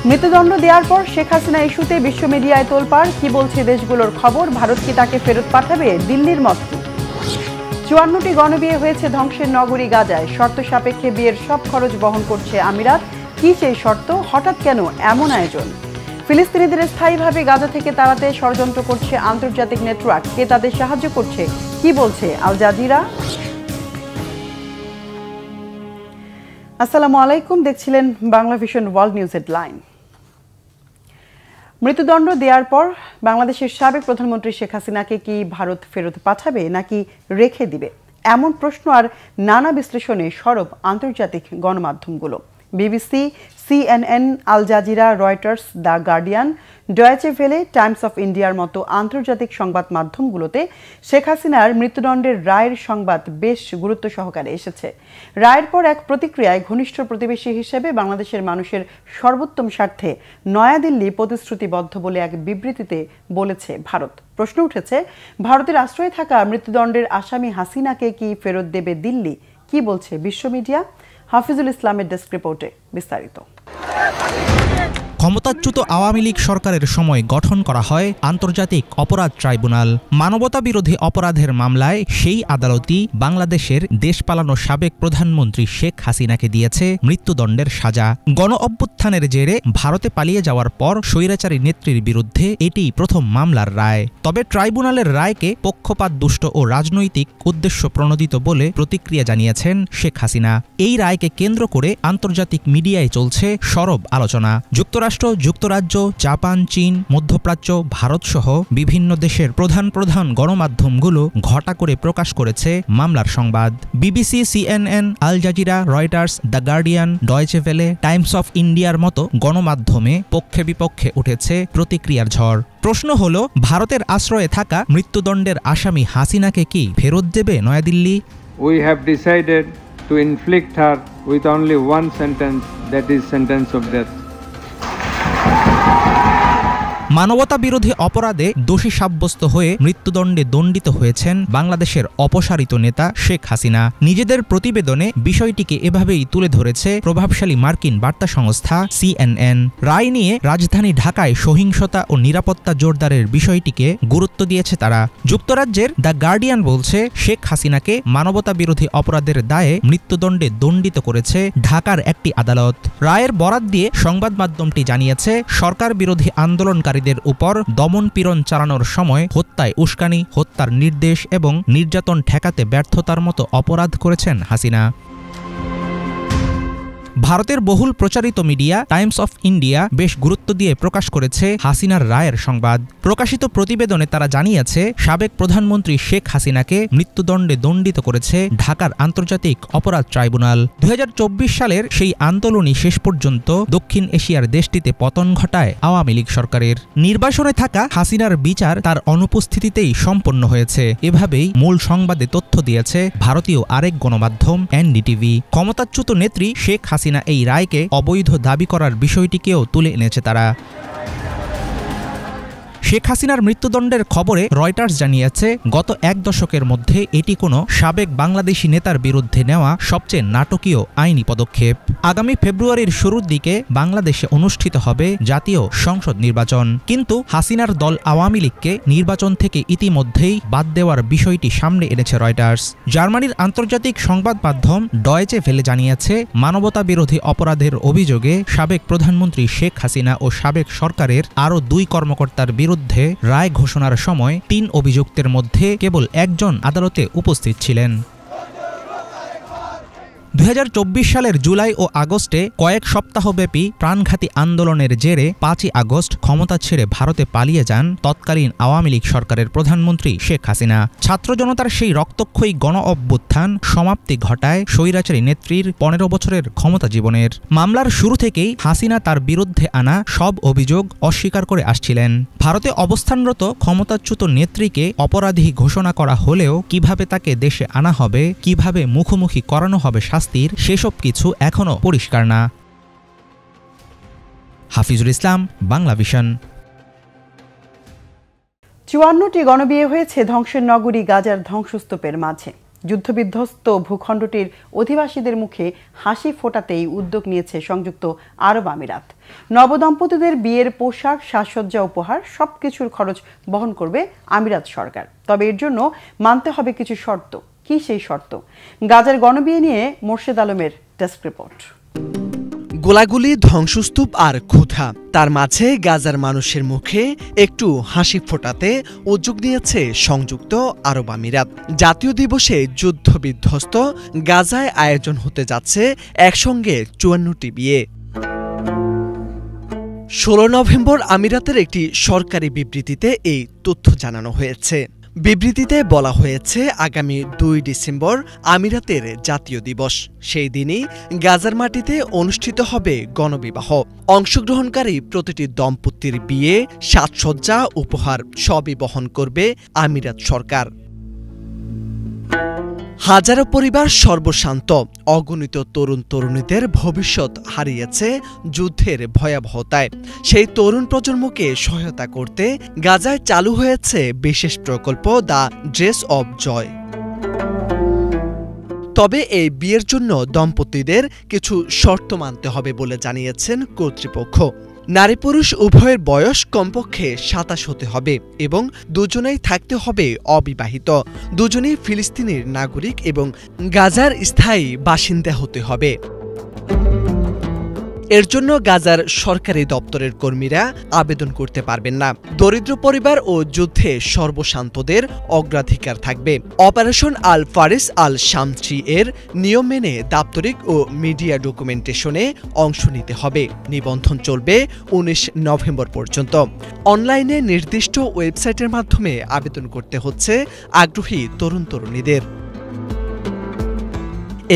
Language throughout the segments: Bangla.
মৃত্যুদণ্ড দেওয়ার পর শেখ হাসিনা ইস্যুতে বিশ্ব মিডিয়ায় তোলপাড়, কি বলছে দেশগুলোর খবর, ভারত কি তাকে ফেরত পাঠাবে, দিল্লির মত কি? ৫৪টি গণবিয়ে হয়েছে ধ্বংসের নগরী গাজায়, শর্ত সাপেক্ষে বিয়ের সব খরচ বহন করছে আমিরাত। কি সেই শর্ত, হঠাৎ কেন এমন আয়োজন? ফিলিস্তিনিদের স্থায়ীভাবে গাজা থেকে তাড়াতে ষড়যন্ত্র করছে আন্তর্জাতিক নেটওয়ার্ক, কে তাদের সাহায্য করছে, কি বলছে আল জাজিরা? আসসালামু আলাইকুম, দেখছিলেন Bangla vision world news headline. মৃত্যুদণ্ড দেওয়ার পর বাংলাদেশের সাবেক প্রধানমন্ত্রী শেখ হাসিনাকে কি ভারত ফেরত পাঠাবে নাকি রেখে দিবে, এমন প্রশ্ন আর নানা বিশ্লেষণে সরব আন্তর্জাতিক গণমাধ্যমগুলো। BBC, CNN, Al Jazeera, Reuters, the Guardian, Deutsche Welle, Times of ইন্ডিয়ার মতো আন্তর্জাতিক সংবাদ মাধ্যমগুলোতে শেখ হাসিনার মৃত্যুদণ্ডের রায়ের সংবাদ বেশ গুরুত্ব সহকারে এসেছে। রায়ের পর এক প্রতিক্রিয়ায় ঘনিষ্ঠ প্রতিবেশী হিসেবে বাংলাদেশের মানুষের সর্বোত্তম স্বার্থে নয়াদিল্লি প্রতিশ্রুতিবদ্ধ বলে এক বিবৃতিতে বলেছে ভারত। প্রশ্ন উঠেছে, ভারতের আশ্রয়ে থাকা মৃত্যুদণ্ডের আসামি হাসিনাকে কি ফেরত দেবে দিল্লি? কি বলছে বিশ্ব মিডিয়া? হাফিজুল ইসলামের ডেস্ক রিপোর্টে বিস্তারিত। ক্ষমতাচ্যুত আওয়ামী লীগ সরকারের সময় গঠন করা হয় আন্তর্জাতিক অপরাধ ট্রাইব্যুনাল। মানবতা বিরোধী অপরাধের মামলায় সেই আদালতই বাংলাদেশের দেশ পালানো সাবেক প্রধানমন্ত্রী শেখ হাসিনাকে দিয়েছে মৃত্যুদণ্ডের সাজা। গণ অভ্যুত্থানের জেরে ভারতে পালিয়ে যাওয়ার পর স্বৈরাচারী নেত্রীর বিরুদ্ধে এটিই প্রথম মামলার রায়। তবে ট্রাইব্যুনালের রায়কে পক্ষপাত দুষ্ট ও রাজনৈতিক উদ্দেশ্য প্রণোদিত বলে প্রতিক্রিয়া জানিয়েছেন শেখ হাসিনা। এই রায়কে কেন্দ্র করে আন্তর্জাতিক মিডিয়ায় চলছে সরব আলোচনা। যুক্তরাষ্ট্র, যুক্তরাজ্য, জাপান, চীন, মধ্যপ্রাচ্য, ভারতসহ বিভিন্ন দেশের প্রধান গণমাধ্যমগুলো ঘটা করে প্রকাশ করেছে মামলার সংবাদ। BBC, CNN, Al Jazeera, Reuters, the Guardian, Deutsche Welle, Times of ইন্ডিয়ার মতো গণমাধ্যমে পক্ষে বিপক্ষে উঠেছে প্রতিক্রিয়ার ঝড়। প্রশ্ন হলো, ভারতের আশ্রয়ে থাকা মৃত্যুদণ্ডের আসামি হাসিনাকে কি ফেরত দেবে New Delhi? We have decided to inflict her with only one sentence, that is sentence of death. মানবতা বিরোধী অপরাধে দোষী সাব্যস্ত হয়ে মৃত্যুদণ্ডে দণ্ডিত হয়েছেন বাংলাদেশের অপসারিত নেতা শেখ হাসিনা। নিজেদের প্রতিবেদনে বিষয়টিকে এভাবেই তুলে ধরেছে প্রভাবশালী মার্কিন বার্তা সংস্থা CNN। রায় নিয়ে রাজধানী ঢাকায় সহিংসতা ও নিরাপত্তা জোরদারের বিষয়টিকে গুরুত্ব দিয়েছে তারা। যুক্তরাজ্যের দ্য গার্ডিয়ান বলছে, শেখ হাসিনাকে মানবতা বিরোধী অপরাধের দায়ে মৃত্যুদণ্ডে দণ্ডিত করেছে ঢাকার একটি আদালত। রায়ের বরাত দিয়ে সংবাদ মাধ্যমটি জানিয়েছে, সরকার বিরোধী আন্দোলনকারী উপর দমন পীড়ন চালানোর সময় হত্যায় উস্কানি, হত্যার নির্দেশ এবং নির্যাতন ঠেকাতে ব্যর্থতার মতো অপরাধ করেছেন হাসিনা। ভারতের বহুল প্রচারিত মিডিয়া টাইমস অফ ইন্ডিয়া বেশ গুরুত্ব দিয়ে প্রকাশ করেছে হাসিনার রায়ের সংবাদ। প্রকাশিত প্রতিবেদনে তারা জানিয়েছে, সাবেক প্রধানমন্ত্রী শেখ হাসিনাকে মৃত্যুদণ্ডে দণ্ডিত করেছে ঢাকার আন্তর্জাতিক অপরাধ ট্রাইব্যুনাল। ২০২৪ সালের সেই আন্দোলনই শেষ পর্যন্ত দক্ষিণ এশিয়ার দেশটিতে পতন ঘটায় আওয়ামী লীগ সরকারের। নির্বাসনে থাকা হাসিনার বিচার তার অনুপস্থিতিতেই সম্পন্ন হয়েছে, এভাবেই মূল সংবাদে তথ্য দিয়েছে ভারতীয় আরেক গণমাধ্যম NDTV। ক্ষমতাচ্যুত নেত্রী শেখ হাসিনা এই রায়কে অবৈধ দাবি করার বিষয়টিকেও তুলে এনেছে তারা। শেখ হাসিনার মৃত্যুদণ্ডের খবরে রয়টার্স জানিয়েছে, গত এক দশকের মধ্যে এটি কোনো সাবেক বাংলাদেশি নেতার বিরুদ্ধে নেওয়া সবচেয়ে নাটকীয় আইনি পদক্ষেপ। আগামী ফেব্রুয়ারির শুরুর দিকে বাংলাদেশে অনুষ্ঠিত হবে জাতীয় সংসদ নির্বাচন, কিন্তু হাসিনার দল আওয়ামী লীগকে নির্বাচন থেকে ইতিমধ্যেই বাদ দেওয়ার বিষয়টি সামনে এনেছে রয়টার্স। জার্মানির আন্তর্জাতিক সংবাদ মাধ্যম ডয়েচে ভেলে জানিয়েছে, মানবতা বিরোধী অপরাধের অভিযোগে সাবেক প্রধানমন্ত্রী শেখ হাসিনা ও সাবেক সরকারের আরও 2 কর্মকর্তার বিরুদ্ধে রায় ঘোষণার সময় 3 অভিযুক্তের মধ্যে কেবল একজন আদালতে উপস্থিত ছিলেন। ২০২৪ সালের জুলাই ও আগস্টে কয়েক সপ্তাহব্যাপী প্রাণঘাতী আন্দোলনের জেরে ৫ই আগস্ট ক্ষমতা ছেড়ে ভারতে পালিয়ে যান তৎকালীন আওয়ামী লীগ সরকারের প্রধানমন্ত্রী শেখ হাসিনা। ছাত্র জনতার সেই রক্তক্ষয়ী গণ অভ্যুত্থান সমাপ্তি ঘটায় স্বৈরাচারী নেত্রীর ১৫ বছরের ক্ষমতা জীবনের। মামলার শুরু থেকেই হাসিনা তার বিরুদ্ধে আনা সব অভিযোগ অস্বীকার করে আসছিলেন। ভারতে অবস্থানরত ক্ষমতাচ্যুত নেত্রীকে অপরাধী ঘোষণা করা হলেও কিভাবে তাকে দেশে আনা হবে, কিভাবে মুখোমুখি করানো হবে শাস্তির, সেসব কিছু এখনও পরিষ্কার না। হাফিজুল ইসলাম, বাংলা ভিশন। ৫৪টি গণবিয়ে হয়েছে ধ্বংসের নগরী গাজার ধ্বংসস্তূপের মাঝে। যুদ্ধবিধ্বস্ত ভূখণ্ডটির অধিবাসীদের মুখে হাসি ফোটাতেই উদ্যোগ নিয়েছে সংযুক্ত আরব আমিরাত। নবদম্পতিদের বিয়ের পোশাক, সাজসজ্জা, উপহার সবকিছুর খরচ বহন করবে আমিরাত সরকার। তবে এর জন্য মানতে হবে কিছু শর্ত। কি সেই শর্ত? গাজার গণবিয়ে নিয়ে মোর্শেদ আলমের ডেস্ক রিপোর্ট। গোলাগুলি, ধ্বংসস্তূপ আর ক্ষুধা, তার মাঝে গাজার মানুষের মুখে একটু হাসি ফোটাতে উদ্যোগ নিয়েছে সংযুক্ত আরব আমিরাত। জাতীয় দিবসে যুদ্ধবিধ্বস্ত গাজায় আয়োজন হতে যাচ্ছে একসঙ্গে 54টি বিয়ে। 16 নভেম্বর আমিরাতের একটি সরকারি বিবৃতিতে এই তথ্য জানানো হয়েছে। বিবৃতিতে বলা হয়েছে, আগামী 2 ডিসেম্বর আমিরাতের জাতীয় দিবস। সেই দিনই গাজার মাটিতে অনুষ্ঠিত হবে গণবিবাহ। অংশগ্রহণকারী প্রতিটি দম্পতির বিয়ে, সাজসজ্জা, উপহার সবই বহন করবে আমিরাত সরকার। হাজারো পরিবার সর্বশান্ত। অগণিত তরুণ তরুণীদের ভবিষ্যৎ হারিয়েছে যুদ্ধের ভয়াবহতায়। সেই তরুণ প্রজন্মকে সহায়তা করতে গাজায় চালু হয়েছে বিশেষ প্রকল্প দ্য ড্রেস অব জয়। তবে এই বিয়ের জন্য দম্পতিদের কিছু শর্ত মানতে হবে বলে জানিয়েছেন কর্তৃপক্ষ। নারী পুরুষ উভয়ের বয়স কমপক্ষে 27 হতে হবে এবং দুজনেই থাকতে হবে অবিবাহিত। দুজনেই ফিলিস্তিনের নাগরিক এবং গাজার স্থায়ী বাসিন্দা হতে হবে। এর জন্য গাজার সরকারি দপ্তরের কর্মীরা আবেদন করতে পারবেন না। দরিদ্র পরিবার ও যুদ্ধে সর্বশান্তদের অগ্রাধিকার থাকবে। অপারেশন আল ফারিস আল শামসি এর নিয়ম মেনে দাপ্তরিক ও মিডিয়া ডকুমেন্টেশনে অংশ নিতে হবে। নিবন্ধন চলবে 19 নভেম্বর পর্যন্ত। অনলাইনে নির্দিষ্ট ওয়েবসাইটের মাধ্যমে আবেদন করতে হচ্ছে আগ্রহী তরুণ তরুণীদের।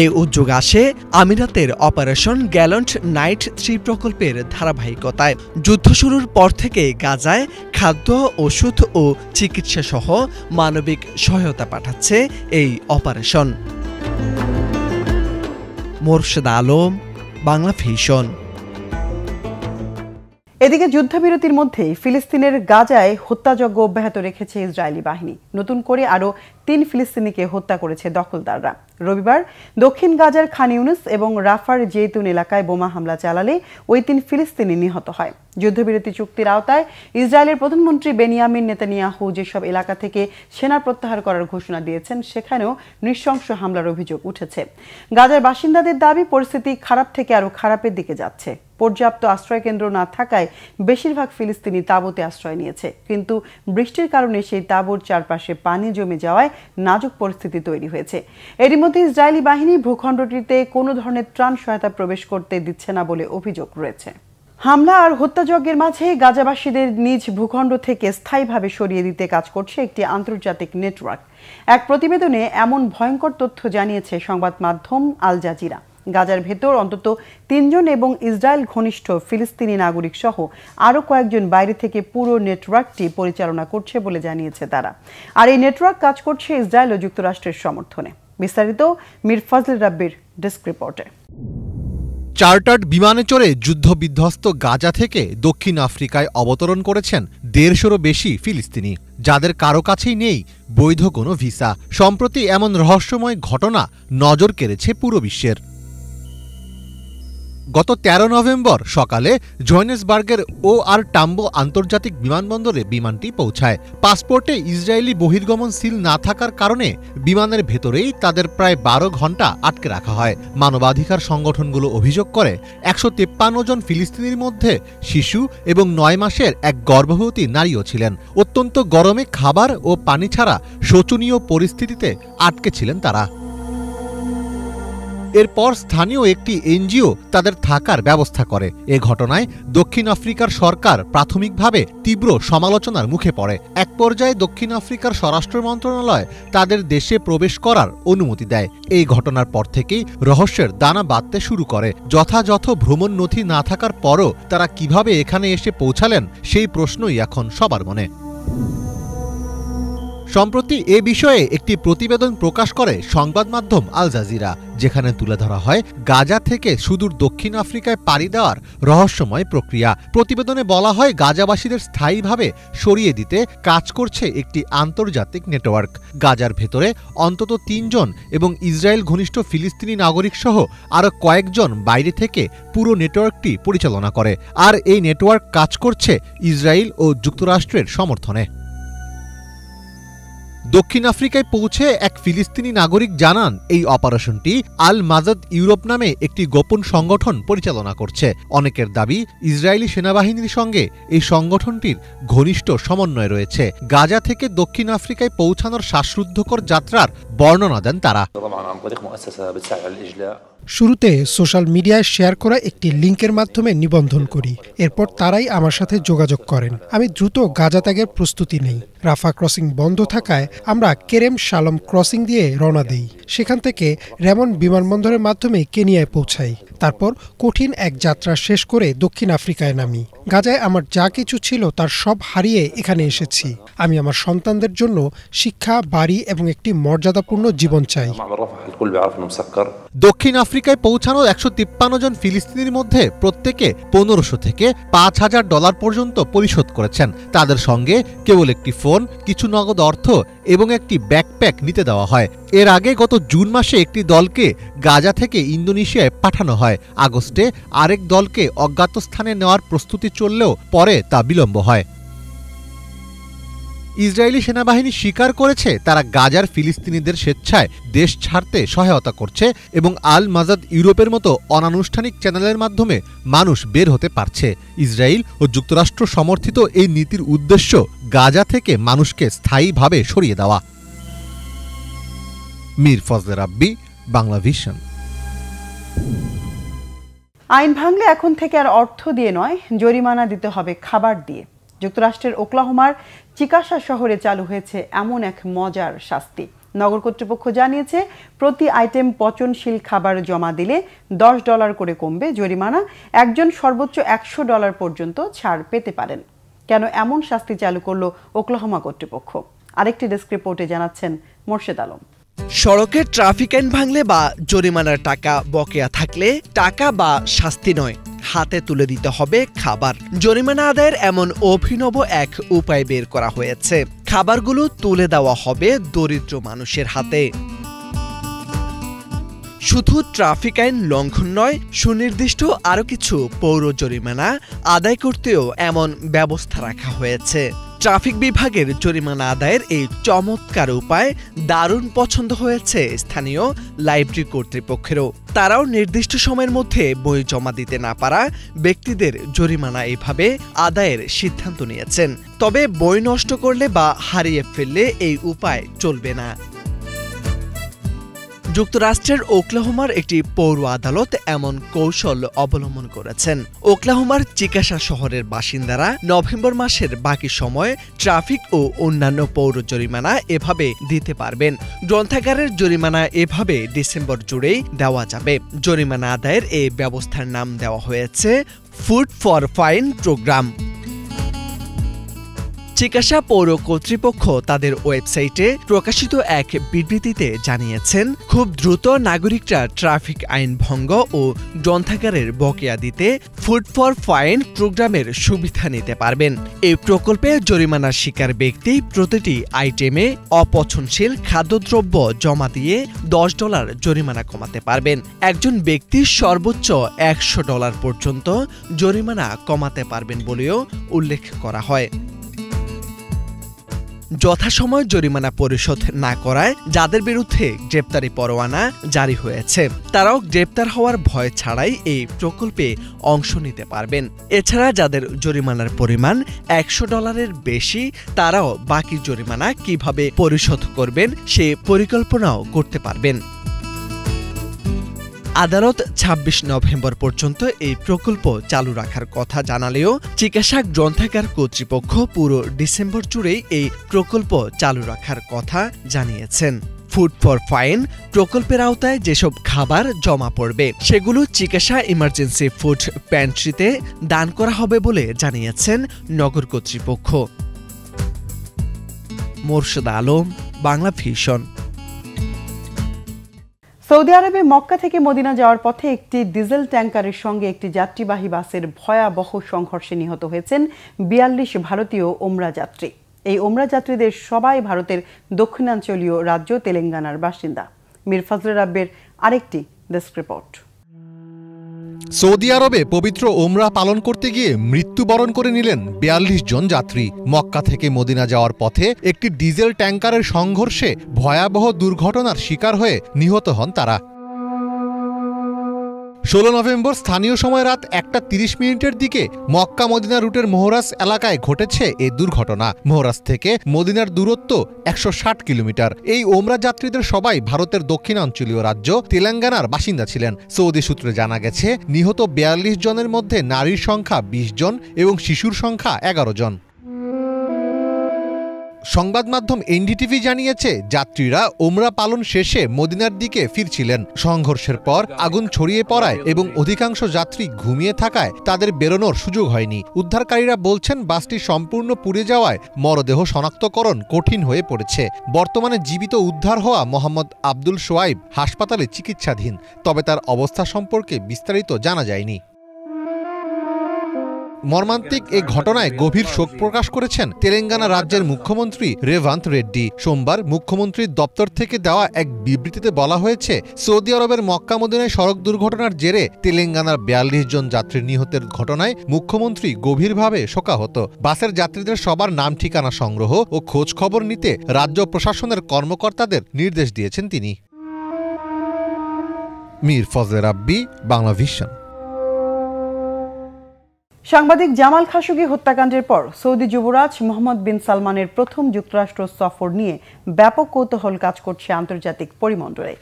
এই উদ্যোগ আসে আমিরাতের অপারেশন গ্যালন্ট নাইট 3 প্রকল্পের ধারাবাহিকতায়। যুদ্ধ শুরুর পর থেকে গাজায় খাদ্য, ওষুধ ও চিকিৎসা সহ মানবিক সহায়তা পাঠাচ্ছে এই অপারেশন। মোর্শেদ আলম, বাংলা ভিশন। এদিকে যুদ্ধবিরতির মধ্যেই ফিলিস্তিনের গাজায় হত্যাযজ্ঞ অব্যাহত রেখেছে ইসরায়েলি বাহিনী। নতুন করে আরও 3 ফিলিস্তিনিকে হত্যা করেছে দখলদাররা। রবিবার দক্ষিণ গাজার খান ইউনুস এবং রাফার জেতুন এলাকায় বোমা হামলা চালালে ওই 3 ফিলিস্তিনি নিহত হয়। যুদ্ধবিরতি চুক্তির আওতায় ইসরায়েলের প্রধানমন্ত্রী বেনিয়ামিন নেতানিয়াহু যেসব এলাকা থেকে সেনা প্রত্যাহার করার ঘোষণা দিয়েছেন, সেখানেও নৃশংস হামলার অভিযোগ উঠেছে। গাজার বাসিন্দাদের দাবি, পরিস্থিতি খারাপ থেকে আরও খারাপের দিকে যাচ্ছে। পর্যাপ্ত আশ্রয়কেন্দ্র না থাকায় বেশিরভাগ ফিলিস্তিনি তাঁবুতে আশ্রয় নিয়েছে, কিন্তু বৃষ্টির কারণে সেই তাঁবুর চারপাশে পানি জমে যাওয়ায় নাজুক পরিস্থিতি তৈরি হয়েছে। এরই মধ্যে ইসরায়েলি বাহিনী ভূখণ্ডটিতে কোনো ধরনের ত্রাণ সহায়তা প্রবেশ করতে দিচ্ছে না বলে অভিযোগ রয়েছে। হামলা আর হত্যাযজ্ঞের মাঝে গাজাবাসীদের নিজ ভূখণ্ড থেকে স্থায়ীভাবে সরিয়ে দিতে কাজ করছে একটি আন্তর্জাতিক নেটওয়ার্ক। এক প্রতিবেদনে এমন ভয়ঙ্কর তথ্য জানিয়েছে সংবাদ মাধ্যম আল জাজিরা। গাজার ভেতর অন্তত 3 জন এবং ইসরায়েল ঘনিষ্ঠ ফিলিস্তিনি নাগরিক সহ আরও কয়েকজন বাইরে থেকে পুরো নেটওয়ার্কটি পরিচালনা করছে বলে জানিয়েছে তারা। আর এই নেটওয়ার্ক কাজ করছে ইসরায়েল ও যুক্তরাষ্ট্রের সমর্থনে। বিস্তারিত মীর ফজল রাব্বির ডেস্ক রিপোর্টে। চার্টার্ড বিমানে চড়ে যুদ্ধবিধ্বস্ত গাজা থেকে দক্ষিণ আফ্রিকায় অবতরণ করেছেন 150-রও বেশি ফিলিস্তিনি, যাদের কারো কাছেই নেই বৈধ কোনো ভিসা। সম্প্রতি এমন রহস্যময় ঘটনা নজর কেড়েছে পুরো বিশ্বের। গত 13 নভেম্বর সকালে জোহানেসবার্গের OR টাম্বো আন্তর্জাতিক বিমানবন্দরে বিমানটি পৌঁছায়। পাসপোর্টে ইসরায়েলি বহির্গমন সিল না থাকার কারণে বিমানের ভেতরেই তাদের প্রায় 12 ঘণ্টা আটকে রাখা হয়। মানবাধিকার সংগঠনগুলো অভিযোগ করে 153 জন ফিলিস্তিনির মধ্যে শিশু এবং 9 মাসের এক গর্ভবতী নারীও ছিলেন। অত্যন্ত গরমে খাবার ও পানি ছাড়া শোচনীয় পরিস্থিতিতে আটকে ছিলেন তারা। এরপর স্থানীয় একটি এনজিও তাদের থাকার ব্যবস্থা করে। এ ঘটনায় দক্ষিণ আফ্রিকার সরকার প্রাথমিকভাবে তীব্র সমালোচনার মুখে পড়ে। এক পর্যায়ে দক্ষিণ আফ্রিকার স্বরাষ্ট্র মন্ত্রণালয় তাদের দেশে প্রবেশ করার অনুমতি দেয়। এই ঘটনার পর থেকেই রহস্যের দানা বাঁধতে শুরু করে। যথাযথ ভ্রমণ নথি না থাকার পরও তারা কিভাবে এখানে এসে পৌঁছালেন, সেই প্রশ্নই এখন সবার মনে। সম্প্রতি এ বিষয়ে একটি প্রতিবেদন প্রকাশ করে সংবাদ মাধ্যম আল জাজিরা, যেখানে তুলে ধরা হয় গাজা থেকে সুদূর দক্ষিণ আফ্রিকায় পাড়ি দেওয়ার রহস্যময় প্রক্রিয়া। প্রতিবেদনে বলা হয়, গাজাবাসীদের স্থায়ীভাবে সরিয়ে দিতে কাজ করছে একটি আন্তর্জাতিক নেটওয়ার্ক। গাজার ভেতরে অন্তত ৩ জন এবং ইসরায়েল ঘনিষ্ঠ ফিলিস্তিনি নাগরিক সহ আরও কয়েকজন বাইরে থেকে পুরো নেটওয়ার্কটি পরিচালনা করে। আর এই নেটওয়ার্ক কাজ করছে ইসরায়েল ও যুক্তরাষ্ট্রের সমর্থনে। দক্ষিণ আফ্রিকায় পৌঁছে এক ফিলিস্তিনি নাগরিক জানান, এই অপারেশনটি আল মাজাদ ইউরোপ নামে একটি গোপন সংগঠন পরিচালনা করছে। অনেকের দাবি, ইসরায়েলি সেনাবাহিনীর সঙ্গে এই সংগঠনটির ঘনিষ্ঠ সমন্বয় রয়েছে। গাজা থেকে দক্ষিণ আফ্রিকায় পৌঁছানোর শ্বাসরুদ্ধকর যাত্রার বর্ণনা দেন তারা। শুরুতে সোশ্যাল মিডিয়ায় শেয়ার করা একটি লিঙ্কের মাধ্যমে নিবন্ধন করি। এরপর তারাই আমার সাথে যোগাযোগ করেন। আমি দ্রুত গাজা ত্যাগের প্রস্তুতি নেই। রাফা ক্রসিং বন্ধ থাকায় আমরা কেরেম শালম ক্রসিং দিয়ে রওনা দেই। সেখান থেকে রেমন বিমানবন্দরের মাধ্যমে কেনিয়ায় পৌঁছাই। তারপর কঠিন এক যাত্রা শেষ করে দক্ষিণ আফ্রিকায় নামি। গাজায় আমার যা কিছু ছিল তার সব হারিয়ে এখানে এসেছি। আমি আমার সন্তানদের জন্য শিক্ষা, বাড়ি এবং একটি মর্যাদাপূর্ণ জীবন চাই। দক্ষিণ আফ্রিকায় পৌঁছানো ১৫৩ জন ফিলিস্তিনির মধ্যে প্রত্যেকে ১৫০০ থেকে $৫,০০০ পর্যন্ত পরিশোধ করেছেন। তাদের সঙ্গে কেবল একটি ফোন, কিছু নগদ অর্থ এবং একটি ব্যাকপ্যাক নিতে দেওয়া হয়। এর আগে গত জুন মাসে একটি দলকে গাজা থেকে ইন্দোনেশিয়ায় পাঠানো হয়। আগস্টে আরেক দলকে অজ্ঞাত স্থানে নেওয়ার প্রস্তুতি চললেও পরে তা বিলম্ব হয়। ইসরায়েলি সেনাবাহিনী স্বীকার করেছে তারা গাজার ফিলিস্তিনিদের স্বেচ্ছায় দেশ ছাড়তে সহায়তা করছে এবং আল মাজাদ ইউরোপের মতো অনানুষ্ঠানিক চ্যানেলের মাধ্যমে মানুষ বের হতে পারছে। ইসরায়েল ও যুক্তরাষ্ট্র সমর্থিত এই নীতির উদ্দেশ্য গাজা থেকে মানুষকে স্থায়ীভাবে সরিয়ে দেওয়া। মীর ফজলে রাব্বি, বাংলা ভিশন। আইন ভাঙলে এখন থেকে আর অর্থ দিয়ে নয়, জরিমানা দিতে হবে খাবার দিয়ে। যুক্তরাষ্ট্রের ওকলাহোমার চিকাসা শহরে চালু হয়েছে এমন এক মজার শাস্তি। নগর কর্তৃপক্ষ জানিয়েছে, প্রতি আইটেম পচনশীল খাবার জমা দিলে $10 করে কমবে জরিমানা। একজন সর্বোচ্চ $100 পর্যন্ত ছাড় পেতে পারেন। কেন এমন শাস্তি চালু করল ওকলাহোমা কর্তৃপক্ষ? আরেকটি ডেস্ক রিপোর্টে জানাচ্ছেন মোর্শেদ আলম। সড়কে ট্রাফিক আইন ভাঙলে বা জরিমানার টাকা বকেয়া থাকলে টাকা বা শাস্তি নয়, হাতে তুলে দিতে হবে খাবার। জরিমানা আদায়ের এমন অভিনব এক উপায় বের করা হয়েছে। খাবারগুলো তুলে দেওয়া হবে দরিদ্র মানুষের হাতে। শুধু ট্রাফিক আইন লঙ্ঘন নয়, সুনির্দিষ্ট আরও কিছু পৌর জরিমানা আদায় করতেও এমন ব্যবস্থা রাখা হয়েছে। ট্রাফিক বিভাগের জরিমানা আদায়ের এই চমৎকার উপায় দারুণ পছন্দ হয়েছে স্থানীয় লাইব্রেরি কর্তৃপক্ষেরও। তারাও নির্দিষ্ট সময়ের মধ্যে বই জমা দিতে না পারা ব্যক্তিদের জরিমানা এভাবে আদায়ের সিদ্ধান্ত নিয়েছেন। তবে বই নষ্ট করলে বা হারিয়ে ফেললে এই উপায় চলবে না। যুক্তরাষ্ট্রের ওকলাহোমার একটি পৌর আদালত এমন কৌশল অবলম্বন করেছেন। ওকলাহোমার চিকাসা শহরের বাসিন্দারা নভেম্বর মাসের বাকি সময় ট্রাফিক ও অন্যান্য পৌর জরিমানা এভাবে দিতে পারবেন। গ্রন্থাগারের জরিমানা এভাবে ডিসেম্বর জুড়েই দেওয়া যাবে। জরিমানা আদায়ের এই ব্যবস্থার নাম দেওয়া হয়েছে ফুড ফর ফাইন প্রোগ্রাম। চিকাসা পৌর কর্তৃপক্ষ তাদের ওয়েবসাইটে প্রকাশিত এক বিবৃতিতে জানিয়েছেন, খুব দ্রুত নাগরিকরা ট্রাফিক আইন ভঙ্গ ও গ্রন্থাগারের বকেয়া দিতে ফুড ফর ফাইন প্রোগ্রামের সুবিধা নিতে পারবেন। এই প্রকল্পে জরিমানার শিকার ব্যক্তি প্রতিটি আইটেমে অপচনশীল খাদ্যদ্রব্য জমা দিয়ে $10 জরিমানা কমাতে পারবেন। একজন ব্যক্তি সর্বোচ্চ $100 পর্যন্ত জরিমানা কমাতে পারবেন বলেও উল্লেখ করা হয়। যথাসময় জরিমানা পরিশোধ না করায় যাদের বিরুদ্ধে গ্রেপ্তারি পরোয়ানা জারি হয়েছে, তারাও গ্রেপ্তার হওয়ার ভয় ছাড়াই এই প্রকল্পে অংশ নিতে পারবেন। এছাড়া যাদের জরিমানার পরিমাণ $100 বেশি, তারাও বাকি জরিমানা কিভাবে পরিশোধ করবেন সে পরিকল্পনাও করতে পারবেন। আদালত ২৬ নভেম্বর পর্যন্ত এই প্রকল্প চালু রাখার কথা জানালেও চিকাসা গ্রন্থাগার কর্তৃপক্ষ পুরো ডিসেম্বর জুড়েই এই প্রকল্প চালু রাখার কথা জানিয়েছেন। ফুড ফর ফাইন প্রকল্পের আওতায় যেসব খাবার জমা পড়বে সেগুলো চিকাসা ইমার্জেন্সি ফুড প্যান্ট্রিতে দান করা হবে বলে জানিয়েছেন নগর কর্তৃপক্ষ। মোরশেদ আলম, বাংলা ভিশন। সৌদি আরবে মক্কা থেকে মদিনা যাওয়ার পথে একটি ডিজেল ট্যাঙ্কারের সঙ্গে একটি যাত্রীবাহী বাসের ভয়াবহ সংঘর্ষে নিহত হয়েছেন ৪২ ভারতীয় ওমরা যাত্রী। এই ওমরা যাত্রীদের সবাই ভারতের দক্ষিণাঞ্চলীয় রাজ্য তেলেঙ্গানার বাসিন্দা। মীর ফজলে রাব্বির আরেকটি ডেস্ক রিপোর্ট। সৌদি আরবে পবিত্র ওমরা পালন করতে গিয়ে মৃত্যুবরণ করে নিলেন ৪২ জন যাত্রী। মক্কা থেকে মদিনা যাওয়ার পথে একটি ডিজেল ট্যাঙ্কারের সংঘর্ষে ভয়াবহ দুর্ঘটনার শিকার হয়ে নিহত হন তারা। ১৬ নভেম্বর স্থানীয় সময় রাত ১টা ৩০ দিকে মক্কা মদিনা রুটের মোহরাস এলাকায় ঘটেছে এই দুর্ঘটনা। মোহরাস থেকে মদিনার দূরত্ব ১৬০ কিলোমিটার। এই ওমরা যাত্রীদের সবাই ভারতের দক্ষিণাঞ্চলীয় রাজ্য তেলেঙ্গানার বাসিন্দা ছিলেন। সৌদি সূত্রে জানা গেছে, নিহত ৪২ জনের মধ্যে নারীর সংখ্যা ২০ জন এবং শিশুর সংখ্যা ১১ জন। সংবাদ মাধ্যম এনডিটিভি জানিয়েছে, যাত্রীরা ওমরা পালন শেষে মদিনার দিকে ফিরছিলেন। সংঘর্ষের পর আগুন ছড়িয়ে পড়ায় এবং অধিকাংশ যাত্রী ঘুমিয়ে থাকায় তাদের বেরোনোর সুযোগ হয়নি। উদ্ধারকারীরা বলছেন, বাসটি সম্পূর্ণ পুড়ে যাওয়ায় মরদেহ শনাক্তকরণ কঠিন হয়ে পড়েছে। বর্তমানে জীবিত উদ্ধার হওয়া মোহাম্মদ আব্দুল সোয়াইব হাসপাতালে চিকিৎসাধীন, তবে তার অবস্থা সম্পর্কে বিস্তারিত জানা যায়নি। মর্মান্তিক এই ঘটনায় গভীর শোক প্রকাশ করেছেন তেলেঙ্গানা রাজ্যের মুখ্যমন্ত্রী রেভান্ত রেড্ডি। সোমবার মুখ্যমন্ত্রীর দপ্তর থেকে দেওয়া এক বিবৃতিতে বলা হয়েছে, সৌদি আরবের মক্কা মদিনায় সড়ক দুর্ঘটনার জেরে তেলেঙ্গানার ৪২ জন যাত্রী নিহতের ঘটনায় মুখ্যমন্ত্রী গভীরভাবে শোকাহত। বাসের যাত্রীদের সবার নাম ঠিকানা সংগ্রহ ও খোঁজ খবর নিতে রাজ্য প্রশাসনের কর্মকর্তাদের নির্দেশ দিয়েছেন তিনি। মীর ফজলে রাব্বি, বাংলা ভিশন। সাংবাদিক জামাল খাশোগি হত্যাকাণ্ডের পর সৌদি যুবরাজ মোহাম্মদ বিন সালমানের প্রথম যুক্তরাষ্ট্র সফর নিয়ে ব্যাপক কৌতূহল কাজ করছে আন্তর্জাতিক পরিমণ্ডলে।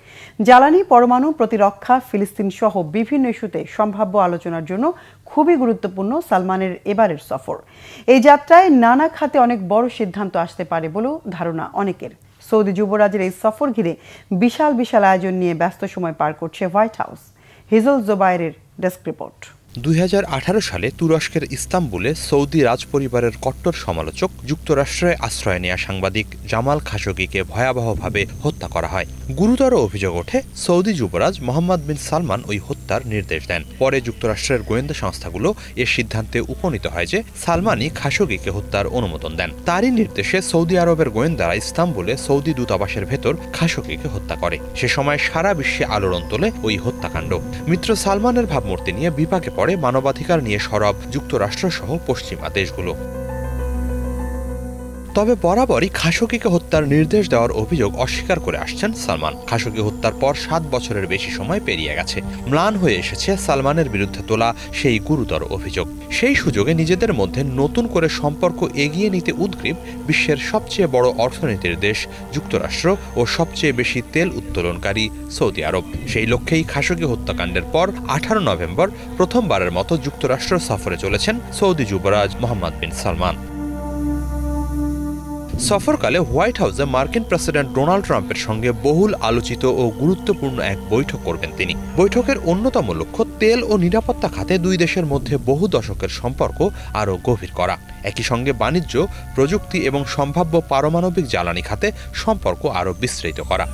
জ্বালানি, পরমাণু প্রতিরক্ষা, ফিলিস্তিন সহ বিভিন্ন ইস্যুতে সম্ভাব্য আলোচনার জন্য খুবই গুরুত্বপূর্ণ সালমানের এবারের সফর। এই যাত্রায় নানা খাতে অনেক বড় সিদ্ধান্ত আসতে পারে বলেও ধারণা অনেকের। সৌদি যুবরাজের এই সফর ঘিরে বিশাল বিশাল আয়োজন নিয়ে ব্যস্ত সময় পার করছে হোয়াইট হাউস। হিজল জোবায়েরের ডেস্ক রিপোর্ট। ২০১৮ সালে তুরস্কের ইস্তাম্বুলে সৌদি রাজপরিবারের কট্টর সমালোচক যুক্তরাষ্ট্রে আশ্রয় নেয়া সাংবাদিক জামাল খাশোগিকে ভয়াবহভাবে হত্যা করা হয়। গুরুতর অভিযোগ ওঠে, সৌদি যুবরাজ মোহাম্মদ বিন সালমান ওই হত্যার নির্দেশ দেন। পরে যুক্তরাষ্ট্রের গোয়েন্দা সংস্থাগুলো এর সিদ্ধান্তে উপনীত হয় যে সালমানই খাশোগিকে হত্যার অনুমোদন দেন। তারই নির্দেশে সৌদি আরবের গোয়েন্দারা ইস্তাম্বুলে সৌদি দূতাবাসের ভেতর খাশোগিকে হত্যা করে। সে সময় সারা বিশ্বে আলোড়ন তোলে ওই হত্যাকাণ্ড। মিত্র সালমানের ভাবমূর্তি নিয়ে বিপাকে পড়ে মানবাধিকার নিয়ে সরব যুক্তরাষ্ট্র সহ পশ্চিমা দেশগুলো। তবে বরাবরই খাশোগিকে হত্যার নির্দেশ দেওয়ার অভিযোগ অস্বীকার করে আসছেন সালমান। খাশোগি হত্যার পর ৭ বছরের বেশি সময় পেরিয়ে গেছে। ম্লান হয়ে এসেছে সালমানের বিরুদ্ধে তোলা সেই গুরুতর অভিযোগ। সেই সুযোগে নিজেদের মধ্যে নতুন করে সম্পর্ক এগিয়ে নিতে উদ্গ্রীব বিশ্বের সবচেয়ে বড় অর্থনীতির দেশ যুক্তরাষ্ট্র ও সবচেয়ে বেশি তেল উত্তোলনকারী সৌদি আরব। সেই লক্ষ্যেই খাশোগি হত্যাকাণ্ডের পর ১৮ নভেম্বর প্রথমবারের মতো যুক্তরাষ্ট্র সফরে চলেছেন সৌদি যুবরাজ মোহাম্মদ বিন সালমান। সফরকালে হোয়াইট হাউসে মার্কিন প্রেসিডেন্ট ডোনাল্ড ট্রাম্পের সঙ্গে বহুল আলোচিত ও গুরুত্বপূর্ণ এক বৈঠক করবেন তিনি। বৈঠকের অন্যতম লক্ষ্য তেল ও নিরাপত্তা খাতে দুই দেশের মধ্যে বহু দশকের সম্পর্ক আরও গভীর করা। একই সঙ্গে বাণিজ্য, প্রযুক্তি এবং সম্ভাব্য পারমাণবিক জ্বালানি খাতে সম্পর্ক আরও বিস্তৃত করা।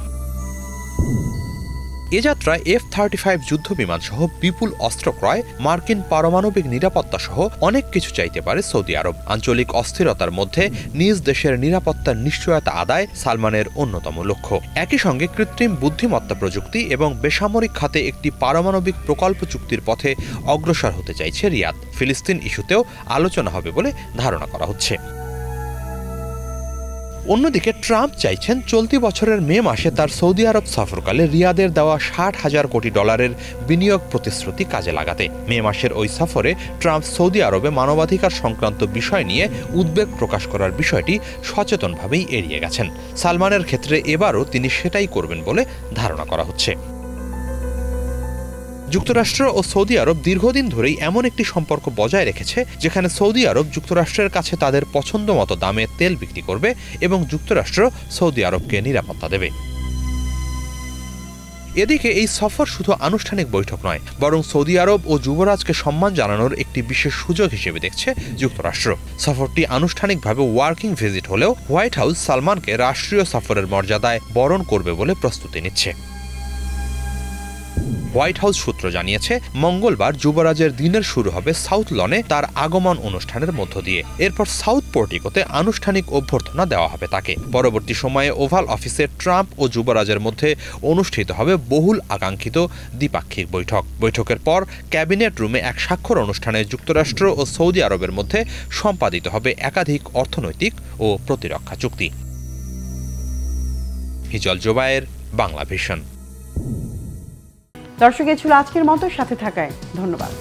এ যাত্রায় F-35 যুদ্ধ বিমান সহ বিপুল অস্ত্র ক্রয়, মার্কিন পারমাণবিক নিরাপত্তা সহ অনেক কিছু চাইতে পারে সৌদি আরব। আঞ্চলিক অস্থিরতার মধ্যে নিজ দেশের নিরাপত্তার নিশ্চয়তা আদায় সালমানের অন্যতম লক্ষ্য। একই সঙ্গে কৃত্রিম বুদ্ধিমত্তা প্রযুক্তি এবং বেসামরিক খাতে একটি পারমাণবিক প্রকল্প চুক্তির পথে অগ্রসর হতে চাইছে রিয়াদ। ফিলিস্তিন ইস্যুতেও আলোচনা হবে বলে ধারণা করা হচ্ছে। অন্যদিকে ট্রাম্প চাইছেন চলতি বছরের মে মাসে তার সৌদি আরব সফরকালে রিয়াদের দেওয়া $৬০,০০০ কোটি বিনিয়োগ প্রতিশ্রুতি কাজে লাগাতে। মে মাসের ওই সফরে ট্রাম্প সৌদি আরবে মানবাধিকার সংক্রান্ত বিষয় নিয়ে উদ্বেগ প্রকাশ করার বিষয়টি সচেতনভাবেই এড়িয়ে গেছেন। সালমানের ক্ষেত্রে এবারও তিনি সেটাই করবেন বলে ধারণা করা হচ্ছে। যুক্তরাষ্ট্র ও সৌদি আরব দীর্ঘদিন ধরেই এমন একটি সম্পর্ক বজায় রেখেছে যেখানে সৌদি আরব যুক্তরাষ্ট্রের কাছে তাদের পছন্দ মতো দামে তেল বিক্রি করবে এবং যুক্তরাষ্ট্র সৌদি আরবকে নিরাপত্তা দেবে। এদিকে এই সফর শুধু আনুষ্ঠানিক বৈঠক নয়, বরং সৌদি আরব ও যুবরাজকে সম্মান জানানোর একটি বিশেষ সুযোগ হিসেবে দেখছে যুক্তরাষ্ট্র। সফরটি আনুষ্ঠানিকভাবে ওয়ার্কিং ভিজিট হলেও হোয়াইট হাউস সালমানকে রাষ্ট্রীয় সফরের মর্যাদায় বরণ করবে বলে প্রস্তুতি নিচ্ছে। হোয়াইট হাউস সূত্র জানিয়েছে, মঙ্গলবার যুবরাজের দিনের শুরু হবে সাউথ লনে তার আগমন অনুষ্ঠানের মধ্য দিয়ে। এরপর সাউথ পোর্টিকোতে আনুষ্ঠানিক অভ্যর্থনা দেওয়া হবে তাকে। পরবর্তী সময়ে ওভাল অফিসে ট্রাম্প ও যুবরাজের মধ্যে অনুষ্ঠিত হবে বহুল আকাঙ্ক্ষিত দ্বিপাক্ষিক বৈঠক। বৈঠকের পর ক্যাবিনেট রুমে এক স্বাক্ষর অনুষ্ঠানে যুক্তরাষ্ট্র ও সৌদি আরবের মধ্যে সম্পাদিত হবে একাধিক অর্থনৈতিক ও প্রতিরক্ষা চুক্তি। হিজল জোবায়ের, বাংলা ভিশন। দর্শক, এ ছিল আজকের মতো, সাথে থাকায় ধন্যবাদ।